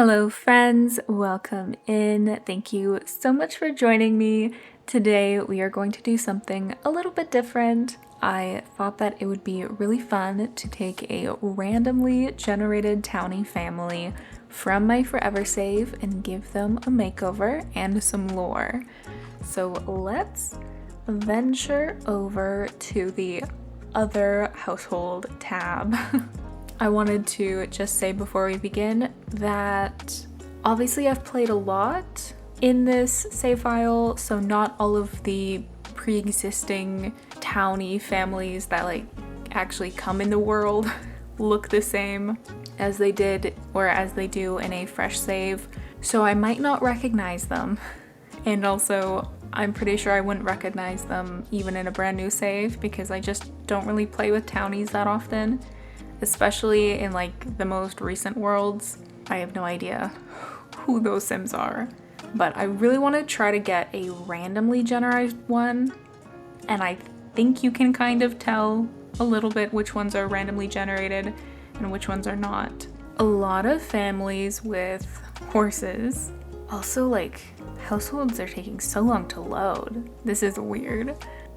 Hello, friends. Welcome in. Thank you so much for joining me. Today, we are going to do something a little bit different. I thought that it would be really fun to take a randomly generated townie family from my Forever Save and give them a makeover and some lore. So let's venture over to the other household tab. I wanted to just say before we begin that obviously I've played a lot in this save file, so not all of the pre-existing townie families that actually come in the world look the same as they did or as they do in a fresh save, so I might not recognize them. And also, I'm pretty sure I wouldn't recognize them even in a brand new save because I just don't really play with townies that often. Especially in the most recent worlds. I have no idea who those Sims are. But I really want to try to get a randomly generated one. And I think you can kind of tell a little bit which ones are randomly generated and which ones are not. A lot of families with horses. Also, households are taking so long to load. This is weird.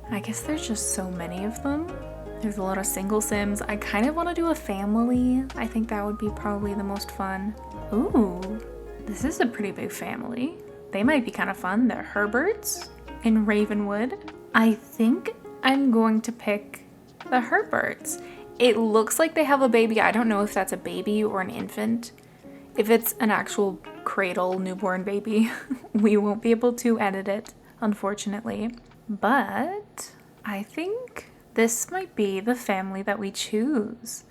I guess there's just so many of them. There's a lot of single Sims. I kind of want to do a family. I think that would be probably the most fun. Ooh, this is a pretty big family. They might be kind of fun. They're Herberts in Ravenwood. I think I'm going to pick the Herberts. It looks like they have a baby. I don't know if that's a baby or an infant. If it's an actual cradle newborn baby, we won't be able to edit it, unfortunately. But I think this might be the family that we choose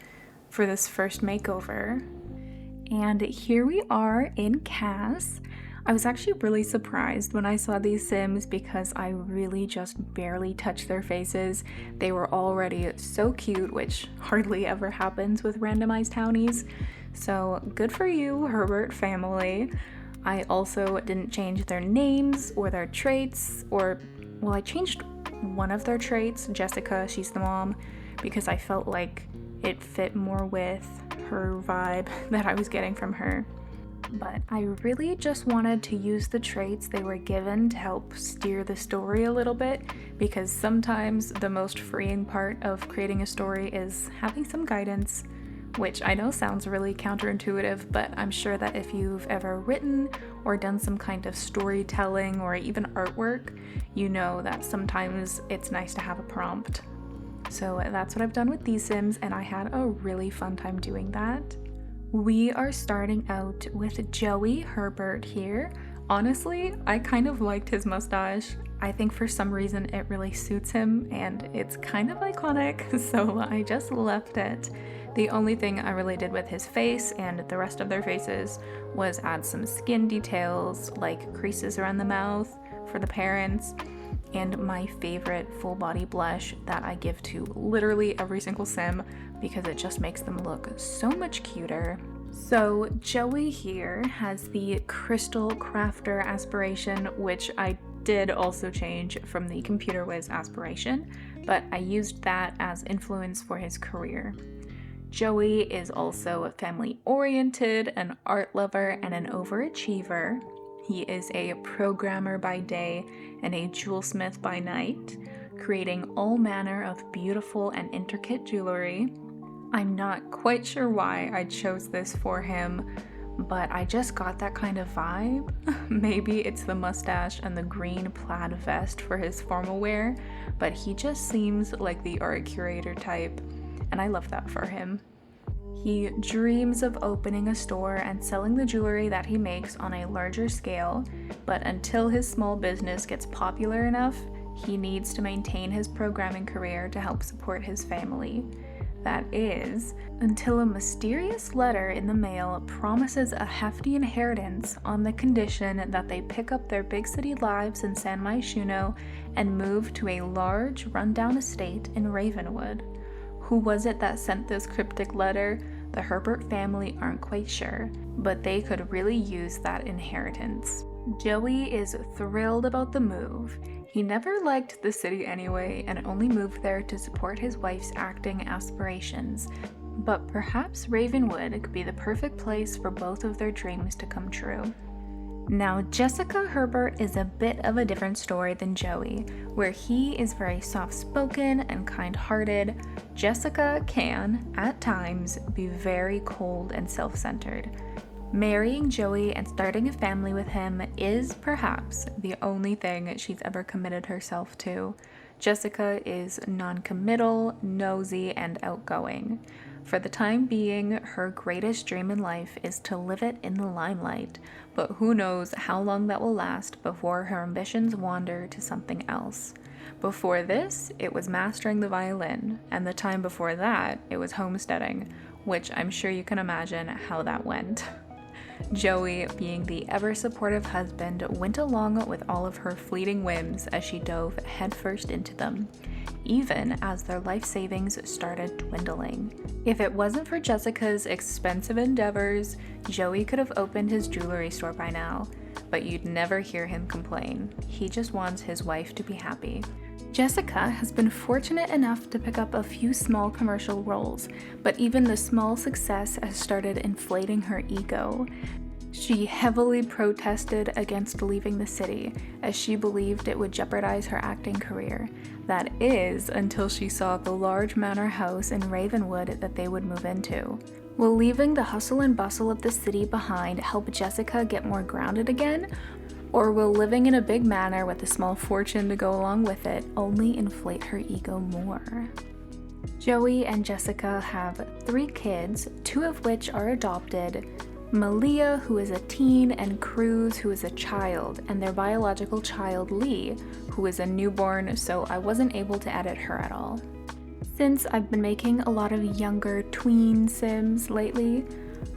for this first makeover. And here we are in Cass. I was actually really surprised when I saw these Sims because I really just barely touched their faces. They were already so cute, which hardly ever happens with randomized townies. So good for you, Herbert family. I also didn't change their names or their traits, I changed one of their traits, Jessica, she's the mom, because I felt like it fit more with her vibe that I was getting from her. But I really just wanted to use the traits they were given to help steer the story a little bit, because sometimes the most freeing part of creating a story is having some guidance, which I know sounds really counterintuitive, but I'm sure that if you've ever written or done some kind of storytelling or even artwork, you know that sometimes it's nice to have a prompt. So that's what I've done with these Sims, and I had a really fun time doing that. We are starting out with Joey Herbert here. Honestly, I kind of liked his mustache. I think for some reason it really suits him and it's kind of iconic, so I just left it. The only thing I really did with his face and the rest of their faces was add some skin details, like creases around the mouth for the parents, and my favorite full body blush that I give to literally every single Sim because it just makes them look so much cuter. So Joey here has the Crystal Crafter aspiration, which I did also change from the Computer Whiz aspiration, but I used that as influence for his career. Joey is also family-oriented, an art lover, and an overachiever. He is a programmer by day and a jewelsmith by night, creating all manner of beautiful and intricate jewelry. I'm not quite sure why I chose this for him, but I just got that kind of vibe. Maybe it's the mustache and the green plaid vest for his formal wear, but he just seems like the art curator type, and I love that for him. He dreams of opening a store and selling the jewelry that he makes on a larger scale, but until his small business gets popular enough, he needs to maintain his programming career to help support his family. That is, until a mysterious letter in the mail promises a hefty inheritance on the condition that they pick up their big city lives in San Myshuno and move to a large, rundown estate in Ravenwood. Who was it that sent this cryptic letter? The Herbert family aren't quite sure, but they could really use that inheritance. Joey is thrilled about the move. He never liked the city anyway and only moved there to support his wife's acting aspirations. but perhaps Ravenwood could be the perfect place for both of their dreams to come true. Now, Jessica Herbert is a bit of a different story than Joey, where he is very soft-spoken and kind-hearted. Jessica can, at times, be very cold and self-centered. Marrying Joey and starting a family with him is perhaps the only thing she's ever committed herself to. Jessica is non-committal, nosy, and outgoing. For the time being, her greatest dream in life is to live it in the limelight, but who knows how long that will last before her ambitions wander to something else. Before this, it was mastering the violin, and the time before that, it was homesteading, which I'm sure you can imagine how that went. Joey, being the ever-supportive husband, went along with all of her fleeting whims as she dove headfirst into them, even as their life savings started dwindling. If it wasn't for Jessica's expensive endeavors, Joey could have opened his jewelry store by now, but you'd never hear him complain. He just wants his wife to be happy. Jessica has been fortunate enough to pick up a few small commercial roles, but even the small success has started inflating her ego. She heavily protested against leaving the city, as she believed it would jeopardize her acting career. That is, until she saw the large manor house in Ravenwood that they would move into. Will leaving the hustle and bustle of the city behind help Jessica get more grounded again? Or will living in a big manor with a small fortune to go along with it only inflate her ego more? Joey and Jessica have 3 kids, 2 of which are adopted: Malia, who is a teen, and Cruz, who is a child, and their biological child, Lee, who is a newborn, so I wasn't able to edit her at all. Since I've been making a lot of younger tween Sims lately,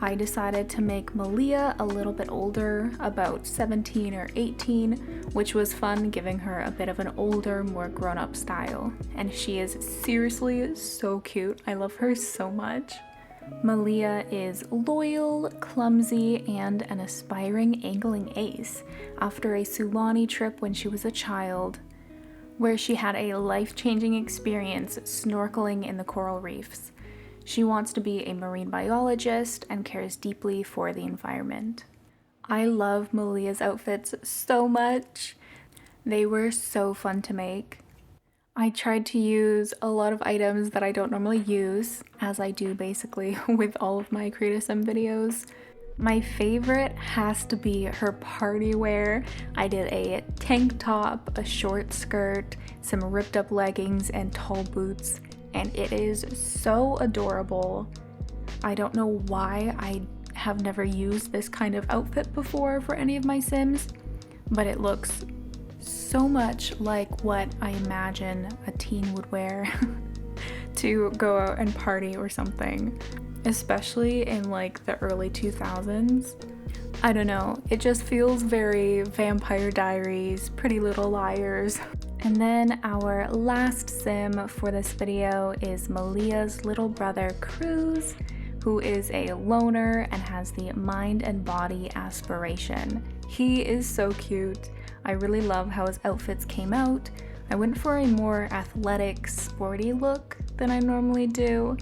I decided to make Malia a little bit older, about 17 or 18, which was fun, giving her a bit of an older, more grown-up style. And she is seriously so cute. I love her so much. Malia is loyal, clumsy, and an aspiring angling ace after a Sulani trip when she was a child, where she had a life-changing experience snorkeling in the coral reefs. She wants to be a marine biologist and cares deeply for the environment. I love Malia's outfits so much. They were so fun to make. I tried to use a lot of items that I don't normally use, as I do basically with all of my Create a Sim videos. My favorite has to be her party wear. I did a tank top, a short skirt, some ripped up leggings, and tall boots, and it is so adorable. I don't know why I have never used this kind of outfit before for any of my Sims, but it looks so much like what I imagine a teen would wear to go out and party or something, especially in like the early 2000s. I don't know, it just feels very Vampire Diaries, Pretty Little Liars. And then our last Sim for this video is Malia's little brother Cruz, who is a loner and has the mind and body aspiration. He is so cute. I really love how his outfits came out. I went for a more athletic, sporty look than I normally do,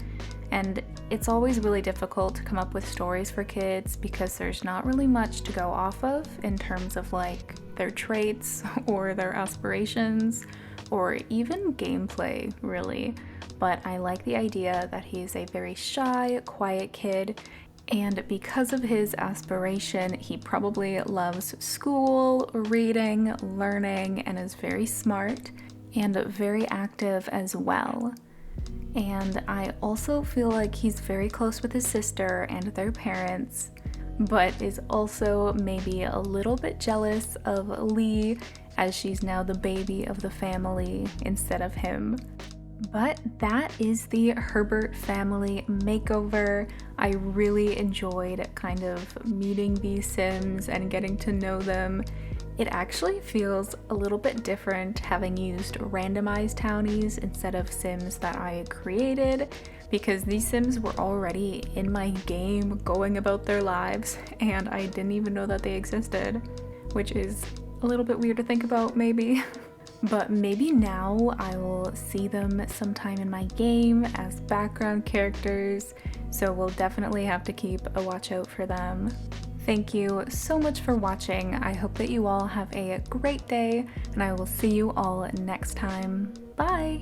and it's always really difficult to come up with stories for kids because there's not really much to go off of in terms of like their traits or their aspirations or even gameplay, really. But I like the idea that he's a very shy, quiet kid, and because of his aspiration, he probably loves school, reading, learning, and is very smart and very active as well. And I also feel like he's very close with his sister and their parents, but is also maybe a little bit jealous of Lee, as she's now the baby of the family instead of him. But that is the Herbert family makeover. I really enjoyed kind of meeting these Sims and getting to know them. It actually feels a little bit different having used randomized townies instead of Sims that I created, because these Sims were already in my game going about their lives and I didn't even know that they existed, which is a little bit weird to think about maybe. but maybe now I will see them sometime in my game as background characters, so we'll definitely have to keep a watch out for them. Thank you so much for watching. I hope that you all have a great day, and I will see you all next time. Bye!